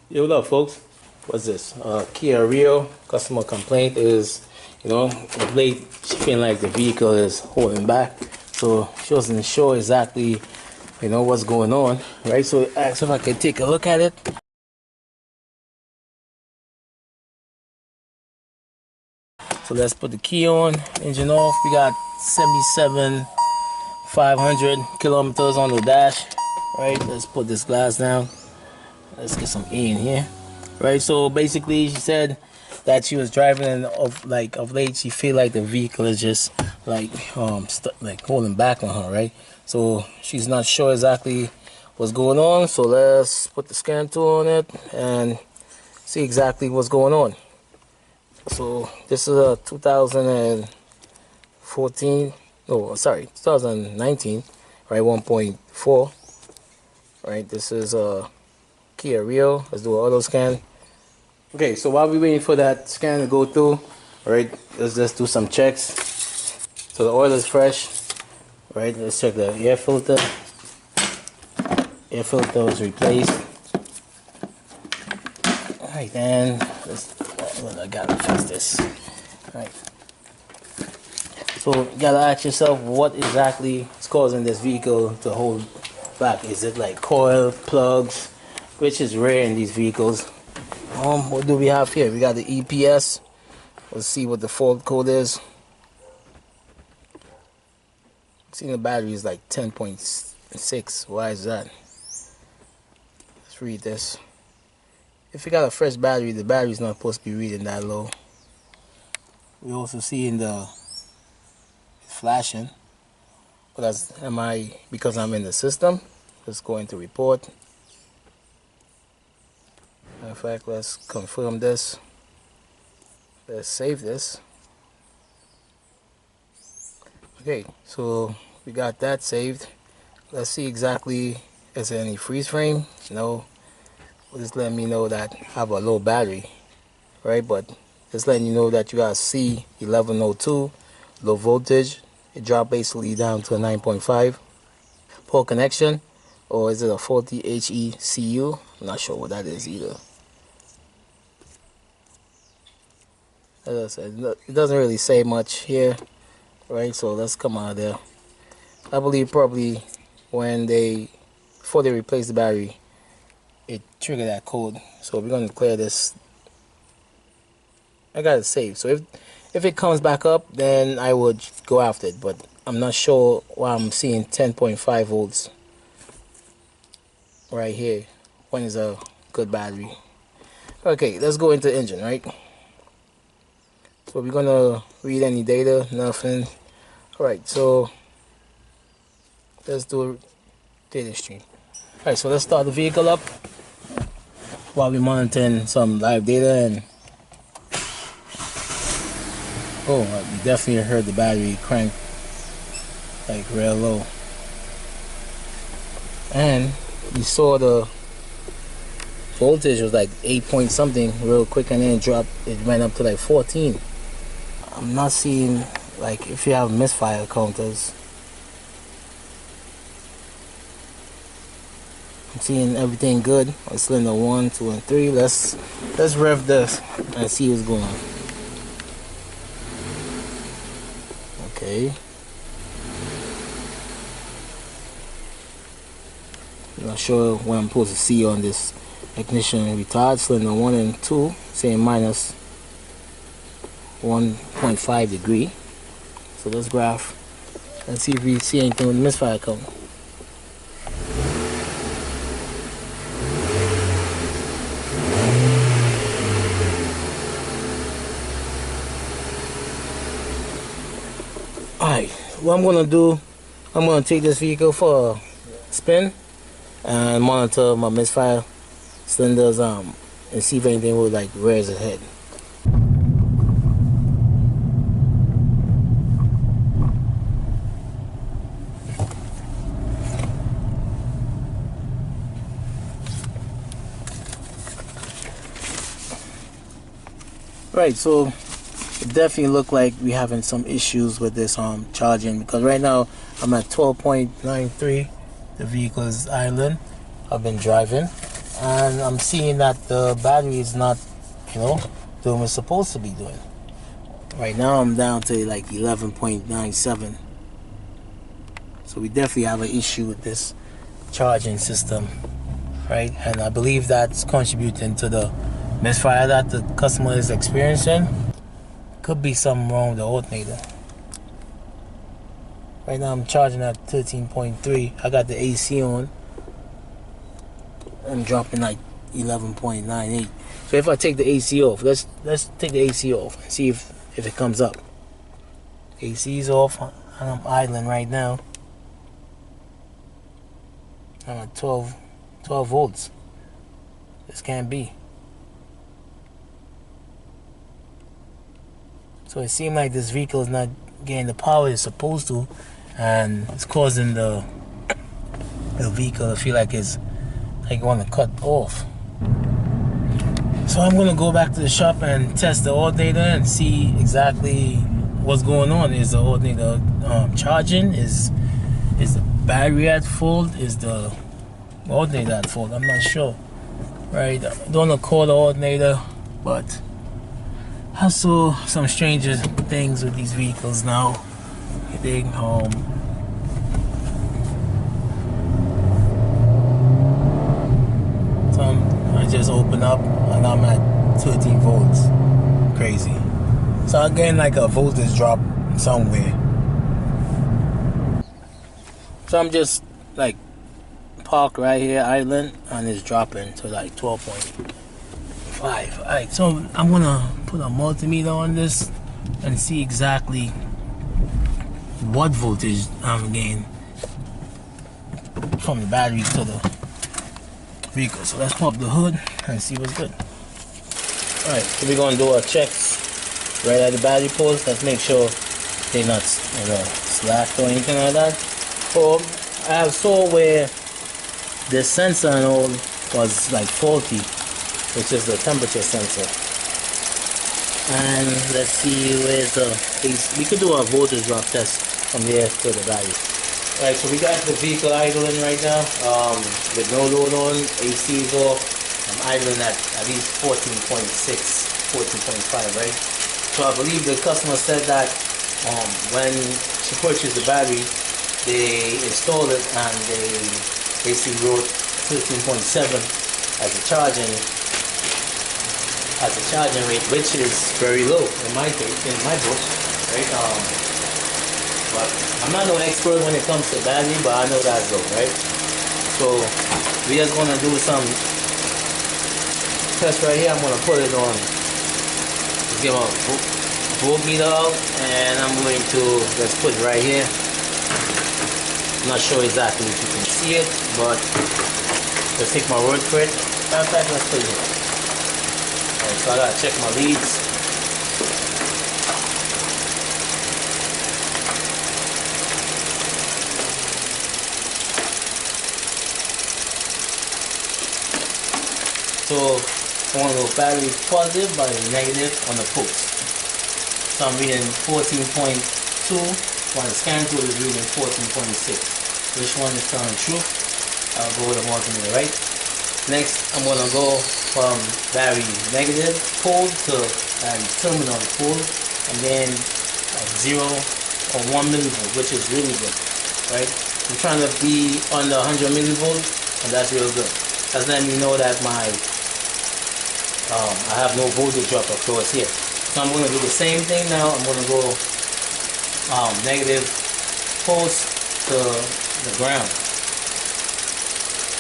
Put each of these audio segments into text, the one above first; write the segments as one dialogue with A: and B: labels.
A: Yo, what up, folks? What's this? Kia Rio customer complaint is, of late she feeling like the vehicle is holding back, so she wasn't sure exactly, what's going on, right? So I asked if I could take a look at it. So let's put the key on, engine off. We got 77,500 kilometers on the dash, right? Let's put this glass down. Let's get some air in here. Right, so basically she said that she was driving and of late she feel like the vehicle is just like holding back on her, right? So she's not sure exactly what's going on. So let's put the scan tool on it and see exactly what's going on. So this is a 2019, right? 1.4, right? This is a Kia Rio. Let's do an auto scan. Okay, so while we're waiting for that scan to go through, all right, let's just do some checks. So the oil is fresh, right? Let's check the air filter. Air filter was replaced. All right, then I gotta fix this. All right. So you gotta ask yourself what exactly is causing this vehicle to hold back. Is it like coil, plugs, which is rare in these vehicles? What do we have here? We got the EPS. Let's see what the fault code is. See, the battery is like 10.6. Why is that? Let's read this. If you got a fresh battery, the battery is not supposed to be reading that low. We also see in the flashing. But that's because I'm in the system. Let's go into report. In fact, let's confirm this. Let's save this. Okay, so we got that saved. Let's see exactly, is there any freeze frame? No. Just letting me know that I have a low battery, right? But just letting you know that you got C1102, low voltage. It dropped basically down to a 9.5. Poor connection, or is it a faulty HECU? I'm not sure what that is either. As I said, it doesn't really say much here, right? So let's come out of there. I believe probably before they replace the battery, it triggered that code. So we're going to clear this. I got it saved. So if it comes back up, then I would go after it. But I'm not sure why I'm seeing 10.5 volts right here. When is a good battery? Okay, let's go into engine, right? So we're gonna read any data, nothing. Alright, so let's do a data stream. Alright, so let's start the vehicle up while we're monitoring some live data. And we definitely heard the battery crank like real low. And we saw the voltage was like 8 point something real quick, and then it went up to like 14. I'm not seeing, like, if you have misfire counters, I'm seeing everything good on cylinder 1, 2, and 3. Let's rev this and see what's going on. Okay. I'm not sure what I'm supposed to see on this ignition retard. Cylinder 1 and 2 saying minus 1.5 degree. So let's graph and see if we see anything with the misfire cone. Alright, what I'm gonna do, I'm gonna take this vehicle for a spin and monitor my misfire cylinders and see if anything will like rears ahead. Right, so it definitely look like we having some issues with this charging, because right now I'm at 12.93. The vehicle is idling. I've been driving and I'm seeing that the battery is not, doing what it's supposed to be doing. Right now I'm down to like 11.97. So we definitely have an issue with this charging system, right? And I believe that's contributing to the misfire that the customer is experiencing. Could be something wrong with the alternator. Right now I'm charging at 13.3. I got the AC on. I'm dropping like 11.98. So if I take the AC off, let's take the AC off and see if it comes up. AC is off and I'm idling right now. I'm at 12 volts. This can't be. So it seems like this vehicle is not getting the power it's supposed to, and it's causing the vehicle to feel like it's like want to cut off. So I'm gonna go back to the shop and test the alternator and see exactly what's going on. Is the alternator charging? Is the battery at fault? Is the alternator at fault? I'm not sure. Right? I don't want to call the alternator, but I saw some stranger things with these vehicles now. Hitting home. So I just opened up and I'm at 13 volts. Crazy. So I'm getting like a voltage drop somewhere. So I'm just like parked right here, idling, and it's dropping to like 12.5. Alright, so I'm gonna put a multimeter on this and see exactly what voltage I'm getting from the battery to the vehicle. So let's pop the hood and see what's good. Alright, so we're gonna do our checks right at the battery post. Let's make sure they're not slacked or anything like that. So I saw where the sensor and all was like faulty, which is the temperature sensor. And let's see where's the AC. We could do a voltage drop test from here to the battery. Alright, so we got the vehicle idling right now with no load on, AC is off. I'm idling at least 14.6, 14.5, right? So I believe the customer said that when she purchased the battery, they installed it and they basically wrote 13.7 as a charging rate, which is very low in my book, right? But I'm not no expert when it comes to battery, but I know that's low, right? So we just gonna do some test right here. I'm gonna put it on, give a voltmeter out, and I'm going to just put it right here. I'm not sure exactly if you can see it, but let's take my word for it. Matter of fact, let's put it here. Alright, so I gotta check my leads. So I want to go battery positive, battery negative on the post. So I'm reading 14.2. When the scan code is reading 14.6. Which one is telling the truth? I'll go with the multimeter, right? Next, I'm gonna go from battery negative pole to battery terminal pole, and then 0 or 1 millivolt, which is really good, right? I'm trying to be under 100 millivolts, and that's real good. That's letting me know that I have no voltage drop across here. So I'm gonna do the same thing now. I'm gonna go negative pulse to the ground,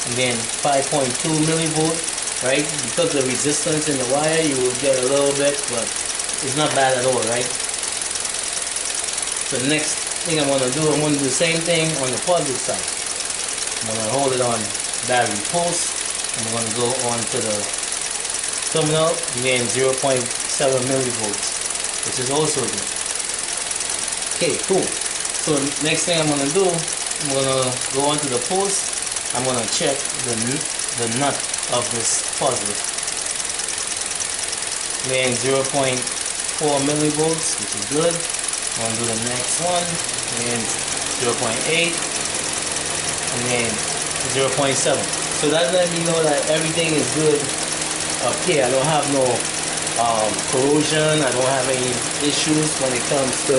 A: and then 5.2 millivolts, right? Because of the resistance in the wire, you will get a little bit, but it's not bad at all, right? So the next thing I'm gonna do the same thing on the positive side. I'm gonna hold it on battery pulse, and I'm gonna go on to the terminal, and then 0.7 millivolts, which is also good. Okay, cool. So next thing I'm gonna do, I'm gonna go onto the post. I'm gonna check the nut of this positive. Then 0.4 millivolts, which is good. I'm gonna do the next one, and 0.8, and then 0.7. So that let me know that everything is good up here. I don't have no corrosion. I don't have any issues when it comes to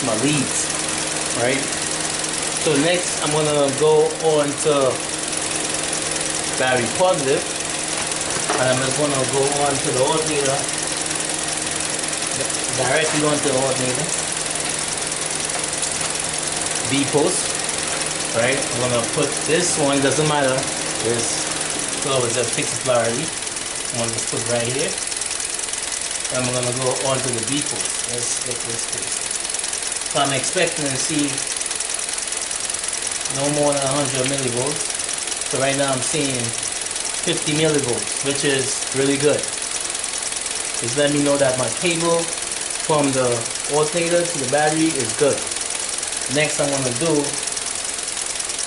A: my leads, right? So next I'm gonna go on to battery positive, and I'm just gonna go on to the alternator, directly onto the alternator, B post, right? I'm gonna put this one, doesn't matter, this glove is just fixed already. I'm gonna just put right here, and I'm gonna go on to the B post. Let's get this fixed. So I'm expecting to see no more than 100 millivolts. So right now I'm seeing 50 millivolts, which is really good. Just let me know that my cable from the alternator to the battery is good. Next I'm gonna do,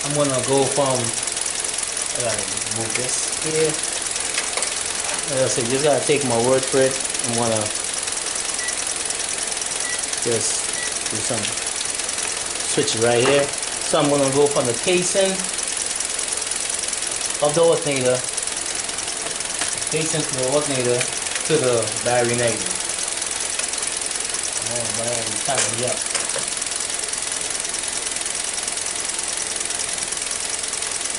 A: I'm gonna go from, I gotta move this here. Like I said, you just gotta take my word for it. I'm gonna just do some switches right here. So I'm gonna go from the casing of the alternator, casing to the alternator to the battery negative. Oh man, tighten me up.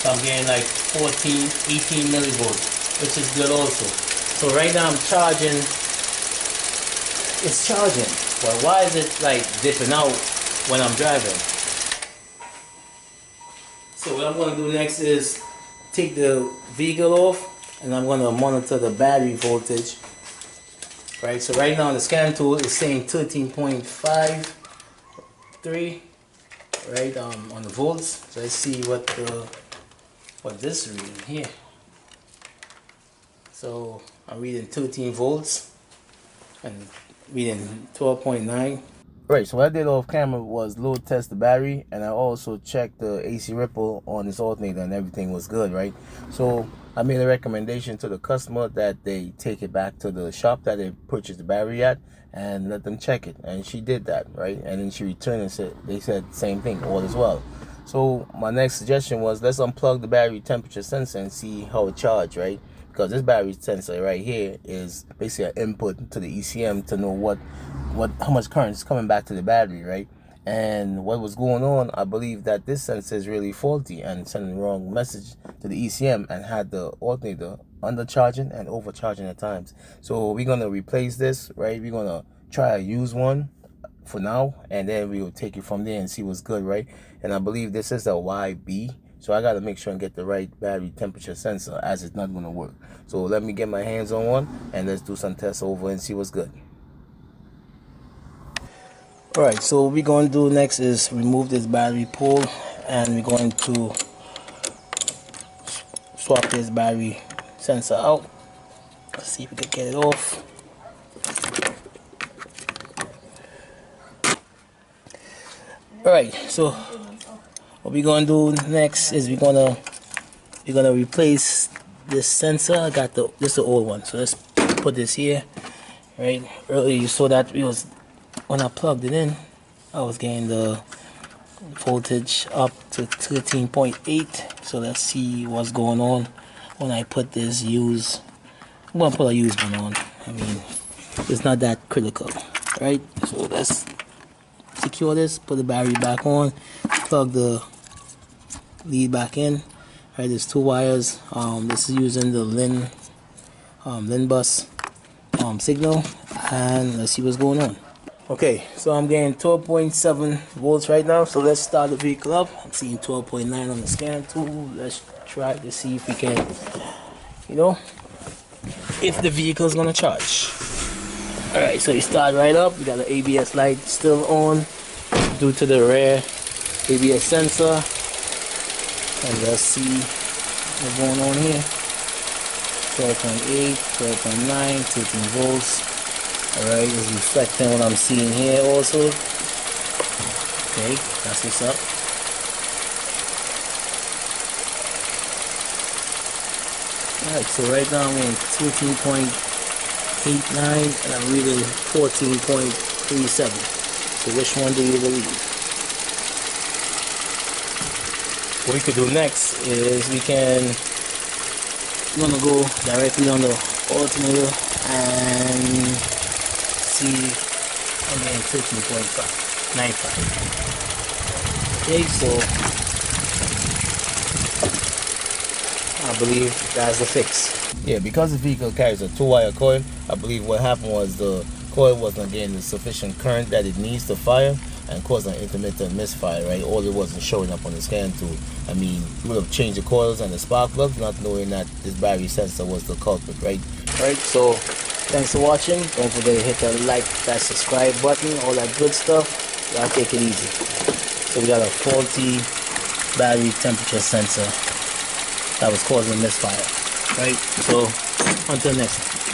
A: So I'm getting like 14, 18 millivolts, which is good also. So right now I'm charging, it's charging, but why is it like dipping out when I'm driving? So what I'm going to do next is take the vehicle off, and I'm going to monitor the battery voltage. Right, so right now the scan tool is saying 13.53, right, on the volts. So let's see what this is reading here. So I'm reading 13 volts and reading 12.9. Right, so what I did off camera was load test the battery, and I also checked the AC ripple on this alternator, and everything was good, right? So I made a recommendation to the customer that they take it back to the shop that they purchased the battery at and let them check it, and she did that, right? And then she returned and said, they said same thing, all is well. So my next suggestion was, let's unplug the battery temperature sensor and see how it charged, right? Because this battery sensor right here is basically an input to the ECM to know how much current is coming back to the battery, right? And what was going on, I believe that this sensor is really faulty and sending the wrong message to the ECM and had the alternator undercharging and overcharging at times. So we're gonna replace this, right? We're gonna try to use one for now, and then we will take it from there and see what's good, right? And I believe this is a YB. So I got to make sure and get the right battery temperature sensor, as it's not going to work. So let me get my hands on one, and let's do some tests over and see what's good. Alright, so what we're going to do next is remove this battery pole, and we're going to swap this battery sensor out. Let's see if we can get it off. Alright, so what we're gonna do next is we're gonna replace this sensor. I got this is the old one, so let's put this here. Right, earlier you saw that when I plugged it in, I was getting the voltage up to 13.8. So let's see what's going on when I put this use. I'm gonna put a use one on. I mean, it's not that critical, right? So let's secure this, put the battery back on, plug the lead back in. Right, there's two wires. This is using the LIN bus signal, and let's see what's going on. Okay, so I'm getting 12.7 volts right now. So let's start the vehicle up. I'm seeing 12.9 on the scan tool. Let's try to see if we can, if the vehicle is gonna charge. All right, so you start right up. We got the ABS light still on due to the rear ABS sensor. And let's see what's going on here. 12.8, 12.9, 13 volts. Alright, it's reflecting what I'm seeing here also. Okay, that's what's up. Alright, so right now I'm in 13.89 and I'm reading 14.37. So which one do you believe? what we could do next is we're gonna go directly on the alternator and see I'm getting 13.95. Okay, so I believe that's the fix. Yeah, because the vehicle carries a 2-wire coil, I believe what happened was the coil wasn't getting the sufficient current that it needs to fire and caused an intermittent misfire, right? All it wasn't showing up on the scan tool. I mean, you would have changed the coils and the spark plugs, not knowing that this battery sensor was the culprit, right? Alright, so thanks for watching. Don't forget to hit that like, that subscribe button, all that good stuff. Y'all take it easy. So we got a faulty battery temperature sensor that was causing a misfire, right? So until next time.